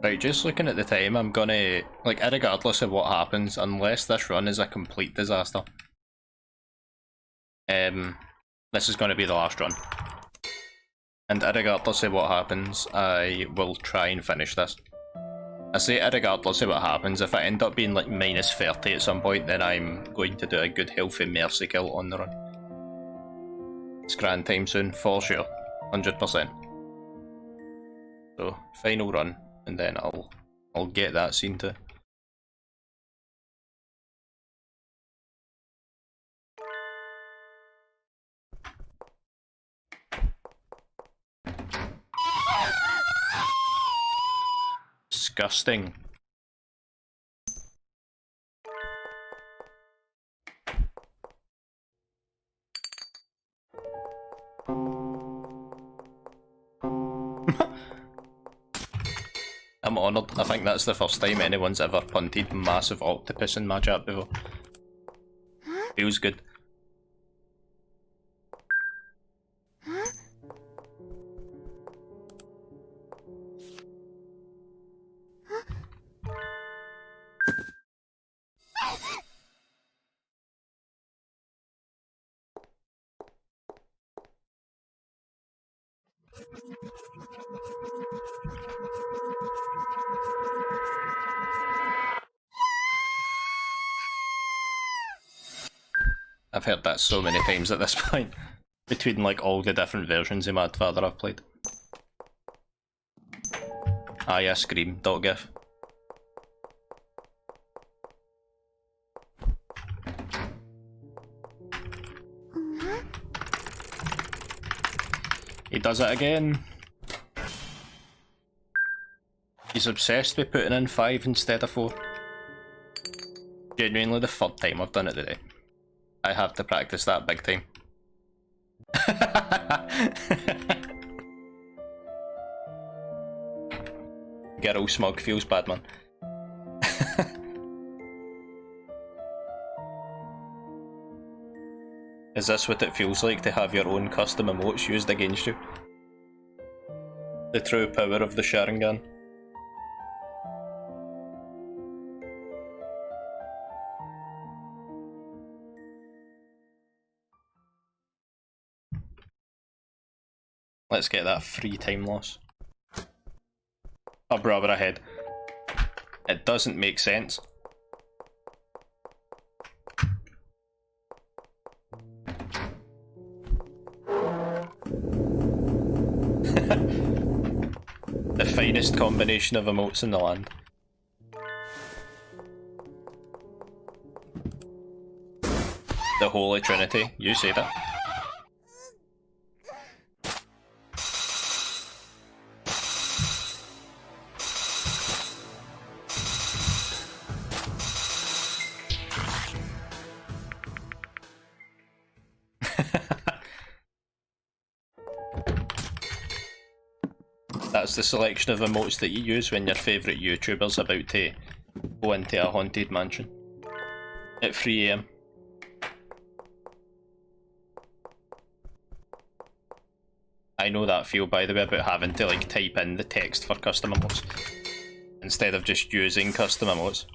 Right, just looking at the time, I'm gonna, like, irregardless of what happens, unless this run is a complete disaster, this is gonna be the last run. And irregardless of what happens, I will try and finish this. I say irregardless of what happens, if I end up being like minus 30 at some point, then I'm going to do a good healthy mercy kill on the run. It's grand time soon, for sure. 100%. So, final run, and then I'll get that scene too. Disgusting. I'm honoured. I think that's the first time anyone's ever punted massive octopus in my chat before. Feels good. I've heard that so many times at this point, between like all the different versions of Mad Father I've played. Ah yeah, Scream, .gif. He does it again. He's obsessed with putting in 5 instead of 4. Genuinely the third time I've done it today. I have to practice that big time. Girl smug feels bad, man. Is this what it feels like to have your own custom emotes used against you? The true power of the Sharingan. Let's get that free time loss. Oh bro, we're ahead. It doesn't make sense. The finest combination of emotes in the land. The Holy Trinity, you say that. That's the selection of emotes that you use when your favourite YouTuber's about to go into a haunted mansion at 3 AM. I know that feel, by the way, about having to like type in the text for custom emotes instead of just using custom emotes.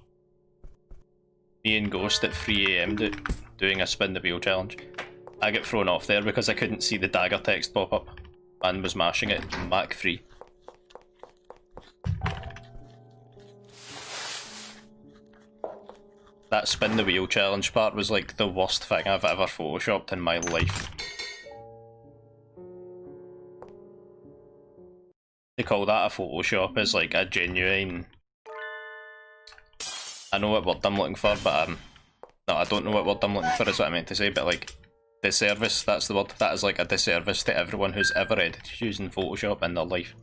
Me and Ghost at 3 AM doing a spin the wheel challenge. I get thrown off there because I couldn't see the dagger text pop up and was mashing it Mac 3. That spin the wheel challenge part was like the worst thing I've ever photoshopped in my life. To call that a Photoshop is like a genuine... I know what word I'm looking for, but no, I don't know what word I'm looking for is what I meant to say, but like, disservice, that's the word. That is like a disservice to everyone who's ever edited using Photoshop in their life.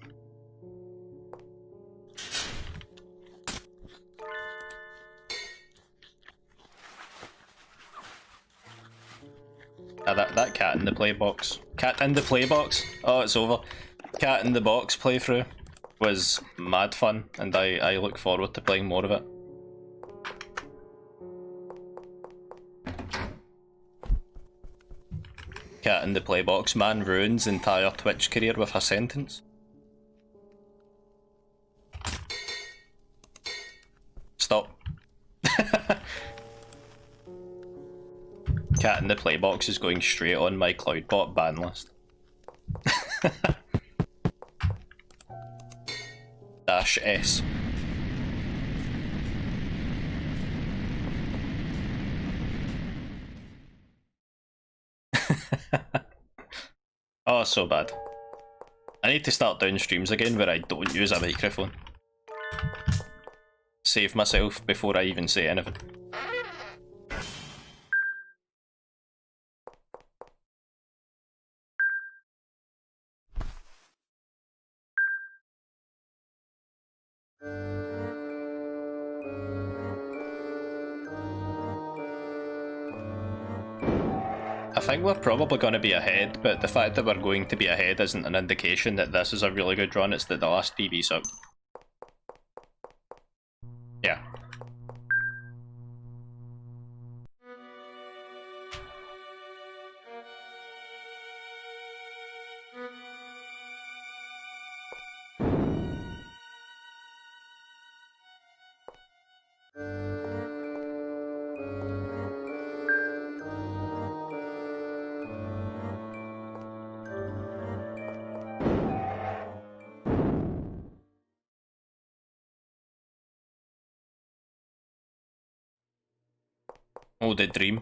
That cat in the play box. Cat in the play box? Oh, it's over. Cat in the box playthrough was mad fun, and I look forward to playing more of it. Cat in the play box. Man ruins entire Twitch career with a sentence. Cat in the playbox is going straight on my Cloudbot ban list. -S. Oh, so bad. I need to start doing streams again where I don't use a microphone. Save myself before I even say anything. I think we're probably going to be ahead, but the fact that we're going to be ahead isn't an indication that this is a really good run, it's that the last PB's out. Yeah. Oh, the dream.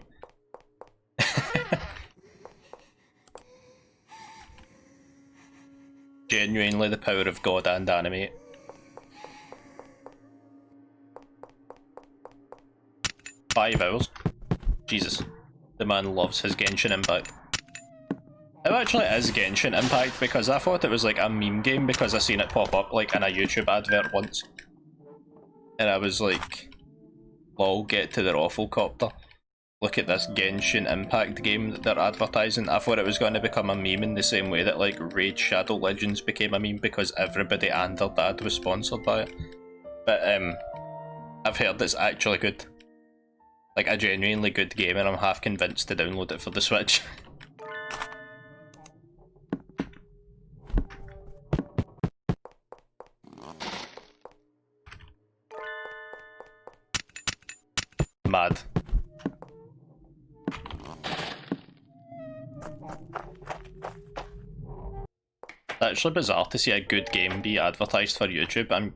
Genuinely the power of God and animate. "5 hours? Jesus. The man loves his Genshin Impact." It actually is Genshin Impact because I thought it was like a meme game because I seen it pop up like in a YouTube advert once. And I was like, lol, get to the raffle copter. Look at this Genshin Impact game that they're advertising. I thought it was going to become a meme in the same way that like Raid Shadow Legends became a meme because everybody and their dad was sponsored by it. But I've heard it's actually good. Like a genuinely good game, and I'm half convinced to download it for the Switch. Mad. It's actually bizarre to see a good game be advertised for YouTube. I'm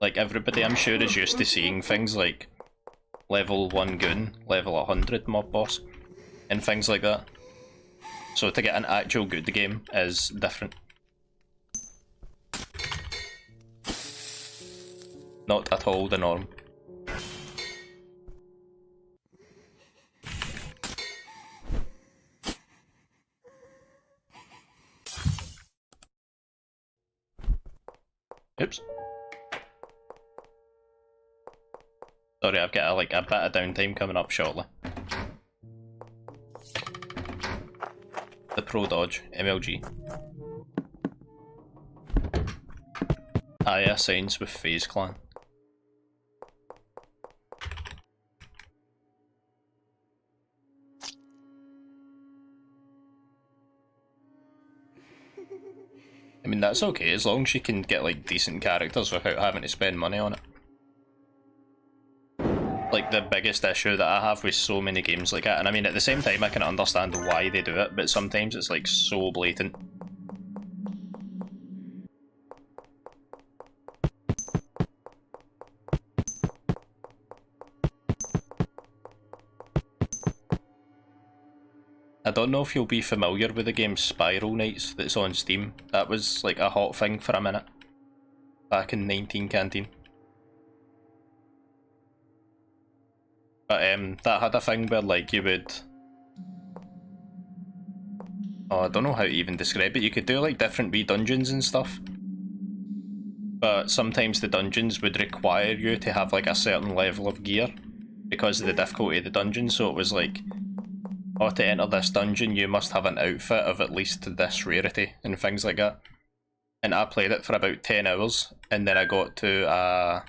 like, everybody I'm sure is used to seeing things like level 1 goon, level 100 mob boss, and things like that. So to get an actual good game is different. Not at all the norm. Oops. Sorry, I've got a bit of downtime coming up shortly. The Pro Dodge, MLG. Aya signs with FaZe Clan. I mean, that's okay, as long as you can get like decent characters without having to spend money on it. Like, the biggest issue that I have with so many games like that, and I mean, at the same time I can understand why they do it, but sometimes it's like so blatant. I don't know if you'll be familiar with the game Spiral Nights that's on Steam. That was like a hot thing for a minute. Back in 19 Canteen. But that had a thing where like you would... Oh, I don't know how to even describe it. You could do like different wee dungeons and stuff. But sometimes the dungeons would require you to have like a certain level of gear because of the difficulty of the dungeon, so it was like, oh, to enter this dungeon you must have an outfit of at least this rarity and things like that. And I played it for about 10 hours and then I got to a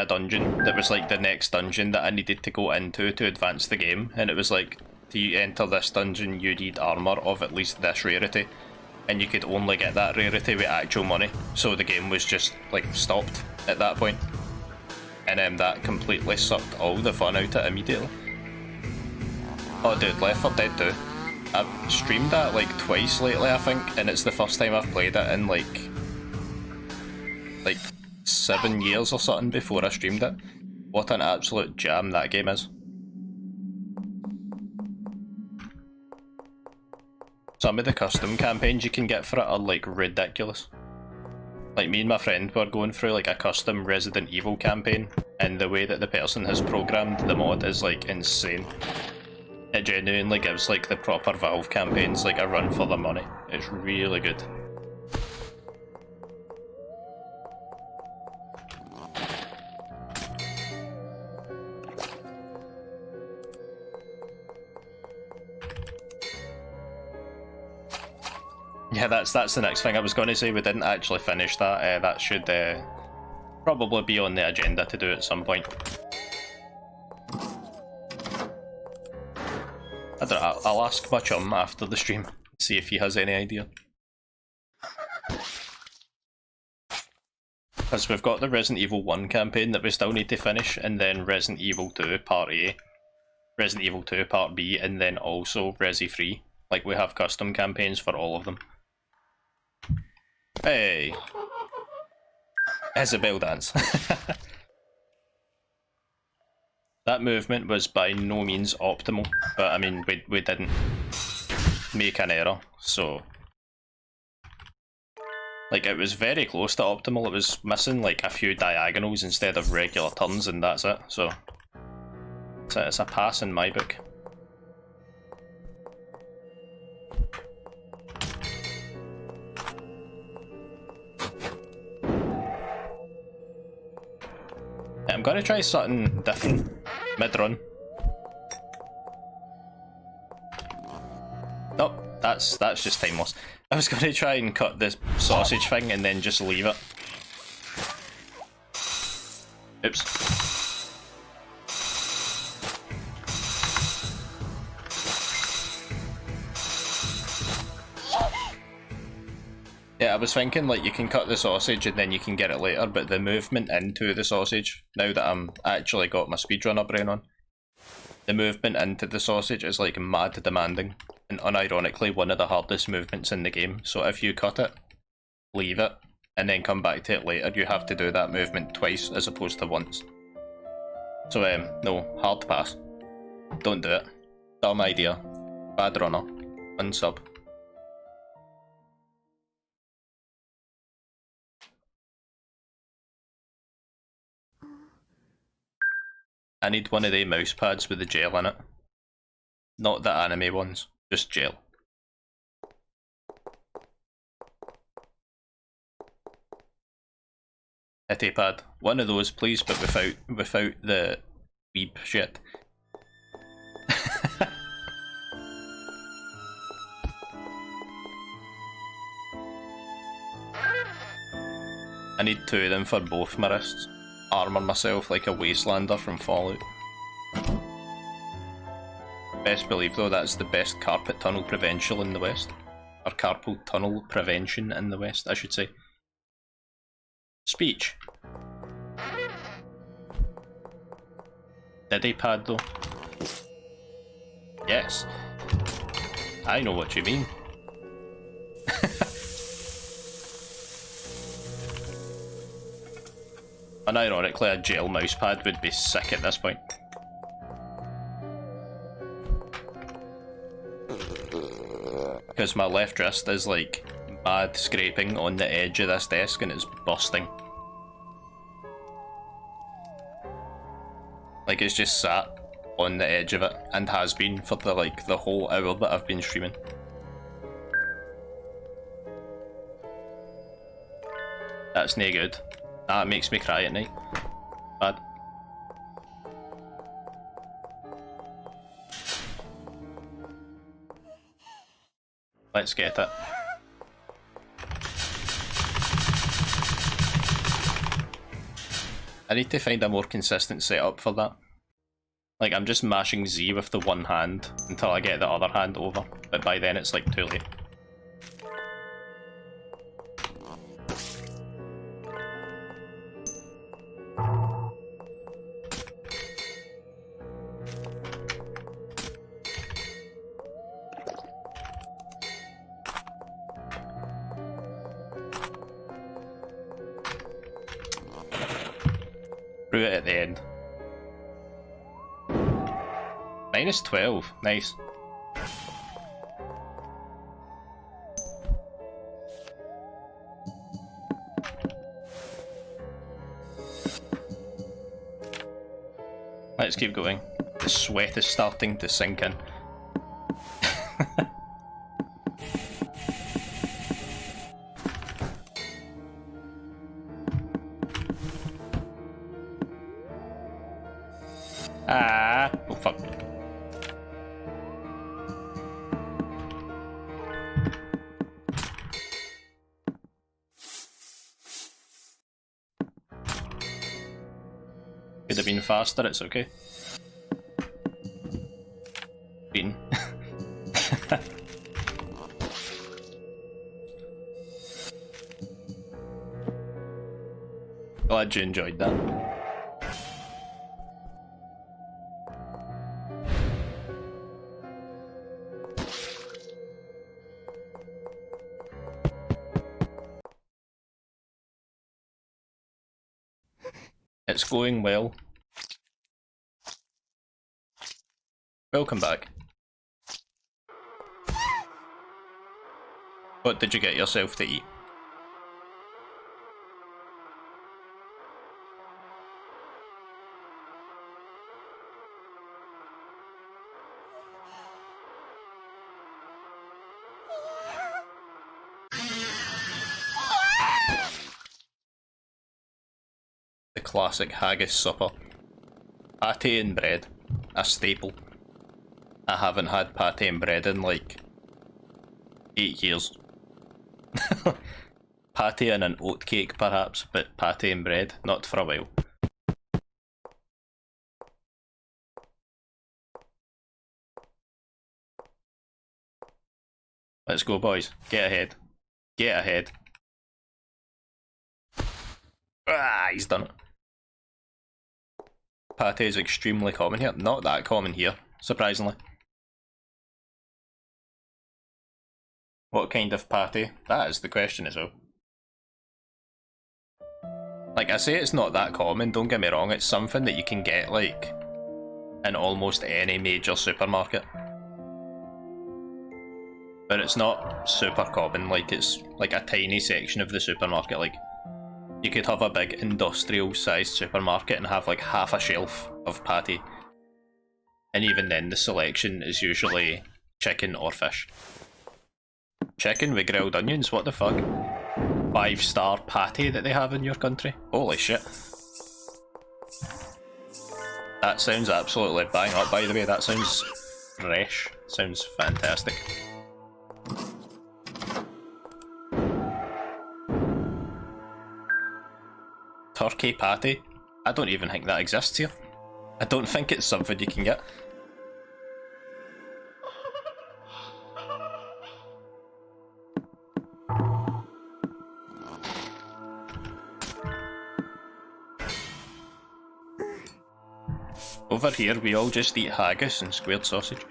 dungeon that was like the next dungeon that I needed to go into to advance the game, and it was like, to enter this dungeon you need armour of at least this rarity, and you could only get that rarity with actual money, so the game was just like stopped at that point. and that completely sucked all the fun out of it immediately. Oh dude, Left 4 Dead 2. I've streamed that like twice lately, I think, and it's the first time I've played it in like 7 years or something before I streamed it. What an absolute jam that game is. Some of the custom campaigns you can get for it are like ridiculous. Like me and my friend were going through like a custom Resident Evil campaign, and the way that the person has programmed the mod is like insane. It genuinely gives like the proper Valve campaigns like a run for their money. It's really good. Yeah, that's the next thing I was going to say. We didn't actually finish that. That should probably be on the agenda to do at some point. I don't know, I'll ask my chum after the stream, see if he has any idea. Because we've got the Resident Evil 1 campaign that we still need to finish, and then Resident Evil 2 Part A, Resident Evil 2 Part B, and then also Resi 3. Like, we have custom campaigns for all of them. Hey! Isabel dance. That movement was by no means optimal, but I mean, we didn't make an error, so... Like, it was very close to optimal. It was missing like a few diagonals instead of regular turns, and that's it, so... It's a pass in my book. I'm gonna try something different mid-run. Nope, that's just time loss. I was gonna try and cut this sausage thing and then just leave it. Oops. Yeah, I was thinking like you can cut the sausage and then you can get it later, but the movement into the sausage, now that I'm actually got my speedrunner brain on, the movement into the sausage is like mad demanding, and unironically one of the hardest movements in the game. So if you cut it, leave it, and then come back to it later, you have to do that movement twice as opposed to once. So no, hard pass. Don't do it. Dumb idea. Bad runner. Unsub. I need one of the mouse pads with the gel in it. Not the anime ones, just gel. Hitty pad. One of those please, but without the weeb shit. I need 2 of them for both my wrists. Armour myself like a wastelander from Fallout. Best believe though that's the best carpet tunnel prevention in the West. Or carpal tunnel prevention in the West, I should say. Speech. Diddy pad though. Yes. I know what you mean. Unironically, a gel mousepad would be sick at this point. Because my left wrist is like mad scraping on the edge of this desk and it's busting. Like it's just sat on the edge of it and has been for the whole hour that I've been streaming. That's no good. That makes me cry at night. Bad. Let's get it. I need to find a more consistent setup for that. Like I'm just mashing Z with the one hand until I get the other hand over, but by then it's like too late. through it at the end. -12, nice. Let's keep going. The sweat is starting to sink in. Ah! Oh fuck. Could have been faster, it's okay. Beaten. Glad you enjoyed that. It's going well. Welcome back. What did you get yourself to eat? The classic haggis supper. Pate and bread. A staple. I haven't had pate and bread in like 8 years. Pate and an oat cake perhaps, but pate and bread, not for a while. Let's go boys, get ahead. Get ahead. Ah, he's done it. Pate is extremely common here, not that common here, surprisingly. What kind of pate? That is the question as well. Like I say, it's not that common, don't get me wrong, it's something that you can get like in almost any major supermarket. But it's not super common, like it's like a tiny section of the supermarket. Like you could have a big industrial sized supermarket and have like half a shelf of pate. And even then the selection is usually chicken or fish. Chicken with grilled onions, what the fuck? 5-star pate that they have in your country? Holy shit. That sounds absolutely bang up, by the way, that sounds fresh. Sounds fantastic. Turkey pate? I don't even think that exists here. I don't think it's something you can get. Over here, we all just eat haggis and squared sausage.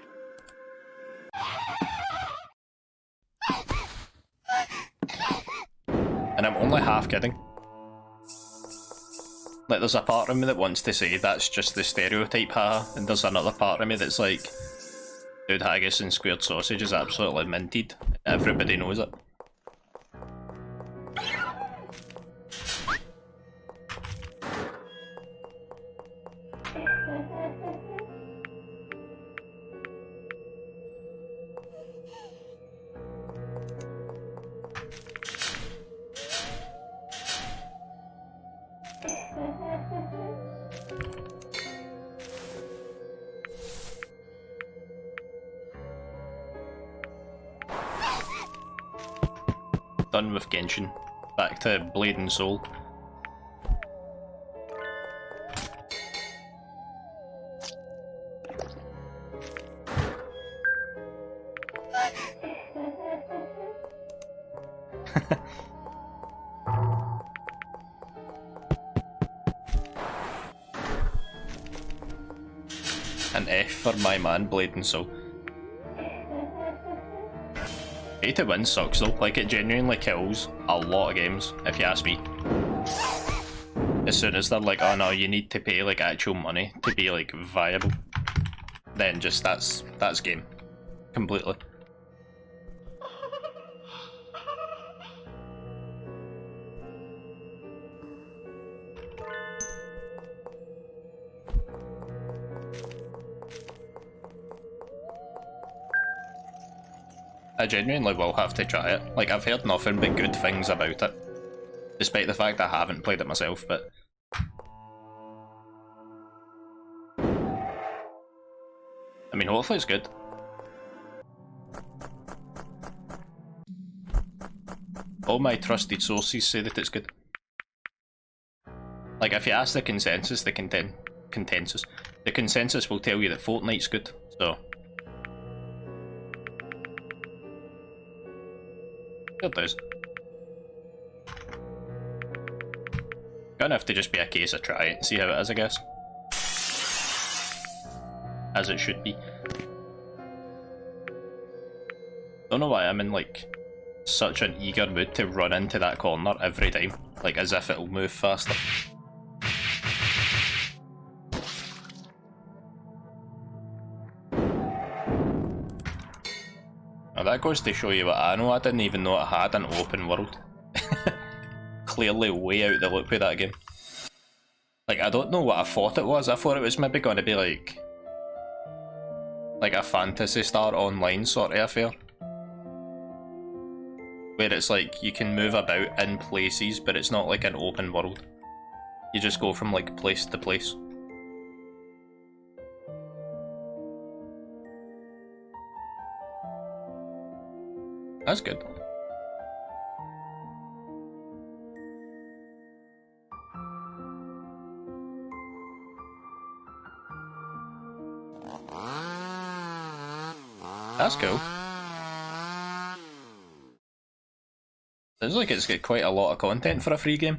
And I'm only half kidding. Like, there's a part of me that wants to say that's just the stereotype, haha, and there's another part of me that's like, dude, haggis and squared sausage is absolutely minted. Everybody knows it. Done with Genshin. Back to Blade and Soul. An F for my man, Blade and Soul. Pay to win sucks though, like it genuinely kills a lot of games, if you ask me. as soon as they're like, oh no, you need to pay like actual money to be like viable, then just that's game completely. I genuinely will have to try it. Like, I've heard nothing but good things about it, despite the fact I haven't played it myself, but I mean, hopefully it's good. All my trusted sources say that it's good. Like, if you ask the consensus, the consensus will tell you that Fortnite's good, so. It does. Gonna have to just be a case of try it and see how it is, I guess. As it should be. Don't know why I'm in like such an eager mood to run into that corner every time, like as if it'll move faster. Now that goes to show you what I know. I didn't even know it had an open world. Clearly way out the loop with that game. Like, I don't know what I thought it was. I thought it was maybe going to be like a Phantasy Star Online sort of affair, where it's like you can move about in places, but it's not like an open world. You just go from like place to place. That's good. That's cool. Seems like it's got quite a lot of content for a free game.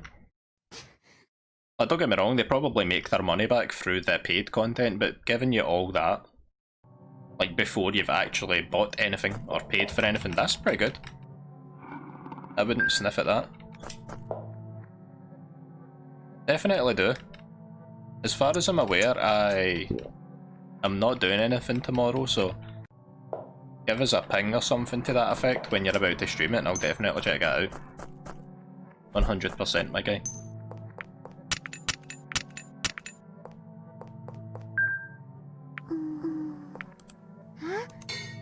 Like, don't get me wrong, they probably make their money back through the paid content, but giving you all that, like before you've actually bought anything or paid for anything, that's pretty good. I wouldn't sniff at that. Definitely do. As far as I'm aware, I'm not doing anything tomorrow, so give us a ping or something to that effect when you're about to stream it and I'll definitely check it out. 100%, my guy.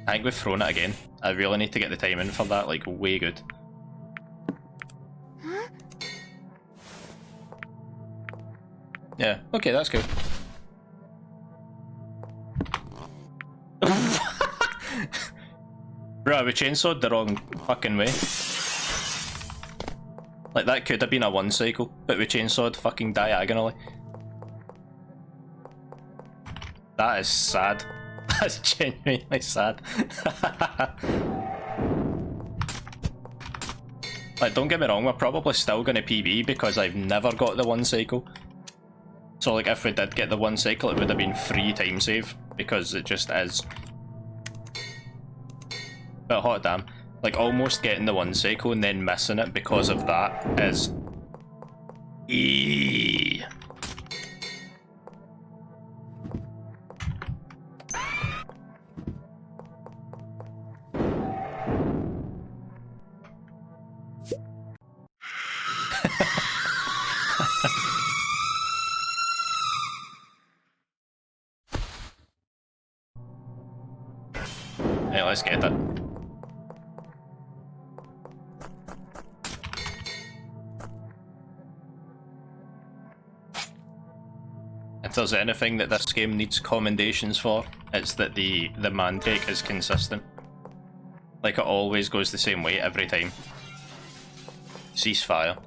I think we've thrown it again. I really need to get the time in for that, like, way good. Yeah, okay, that's cool. Bro, we chainsawed the wrong fucking way. Like, that could have been a one cycle, but we chainsawed fucking diagonally. That is sad. That's genuinely sad. Like, don't get me wrong, we're probably still gonna PB because I've never got the one cycle. So, like, if we did get the one cycle, it would have been free time save, because it just is. But hot damn, like, almost getting the one cycle and then missing it because of that is... Eeeeee. Hey, let's get it. If there's anything that this game needs commendations for, it's that the mandrake is consistent. Like, it always goes the same way every time. Ceasefire.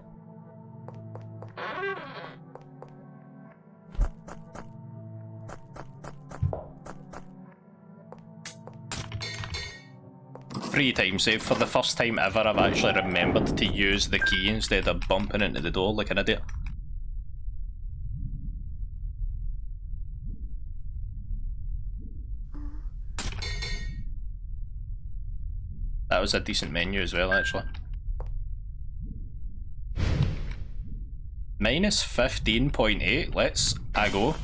Free time save. For the first time ever, I've actually remembered to use the key instead of bumping into the door like an idiot. That was a decent menu as well, actually. minus 15.8. Let's go.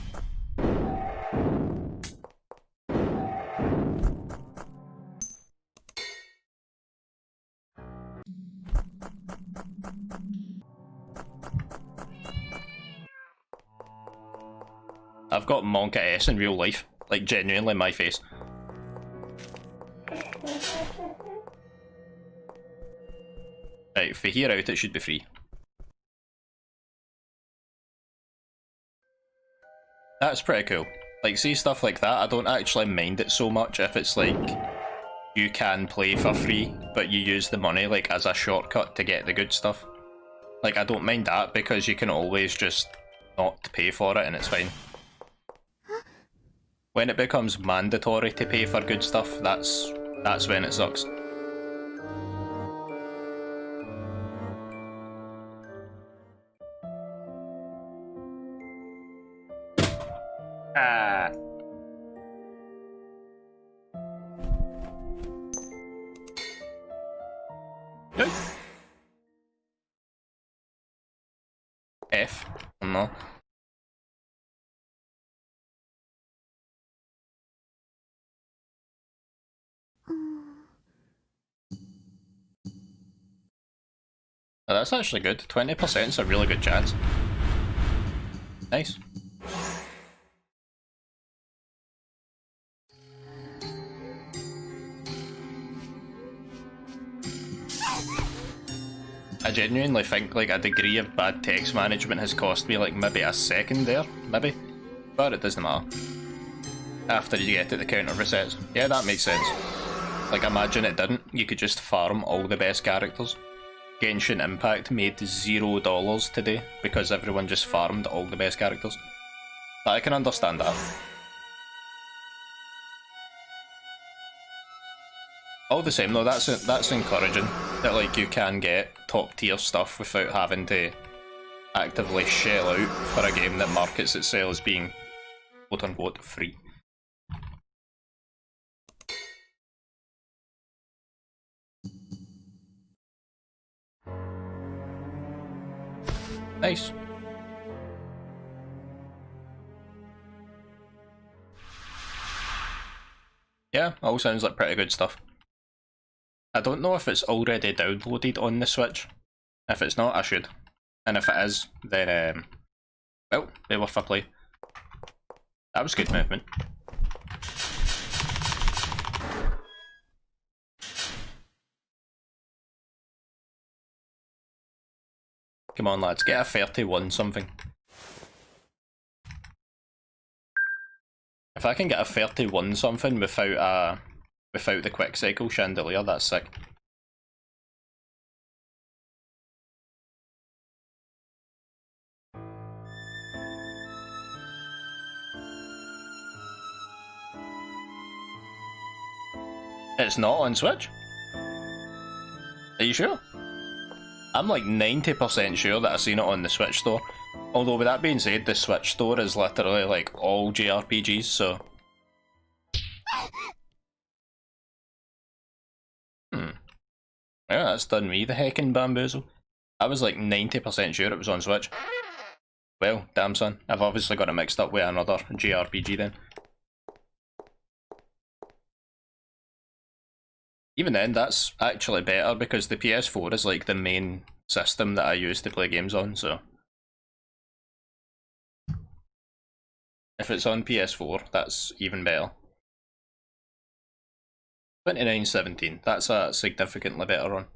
I've got Monka S in real life. Like, genuinely my face. Right, for here out it should be free. That's pretty cool. Like, see stuff like that, I don't actually mind it so much if it's like, you can play for free, but you use the money like as a shortcut to get the good stuff. Like, I don't mind that because you can always just not pay for it and it's fine. When it becomes mandatory to pay for good stuff, that's when it sucks. Ah. Good. F. No. Oh, that's actually good. 20% is a really good chance. Nice. I genuinely think like a degree of bad text management has cost me like maybe a second there, maybe. But it doesn't matter. After you get to the counter resets. Yeah, that makes sense. Like, imagine it didn't. You could just farm all the best characters. Genshin Impact made $0 today because everyone just farmed all the best characters. But I can understand that. All the same though, that's encouraging that like you can get top tier stuff without having to actively shell out for a game that markets itself as being quote unquote free. Nice. Yeah, all sounds like pretty good stuff. I don't know if it's already downloaded on the Switch. If it's not, I should. And if it is, then, well, they were for play. That was good movement. Come on lads, get a 31 something. If I can get a 31 something without the quick cycle chandelier, that's sick. It's not on Switch? Are you sure? I'm like 90% sure that I've seen it on the Switch store. Although with that being said, the Switch store is literally like all JRPGs, so... Yeah, that's done me the heckin' bamboozle. I was like 90% sure it was on Switch. Well, damn son, I've obviously got it mixed up with another JRPG then. Even then, that's actually better because the PS4 is like the main system that I use to play games on, so... If it's on PS4, that's even better. 2917, that's a significantly better one.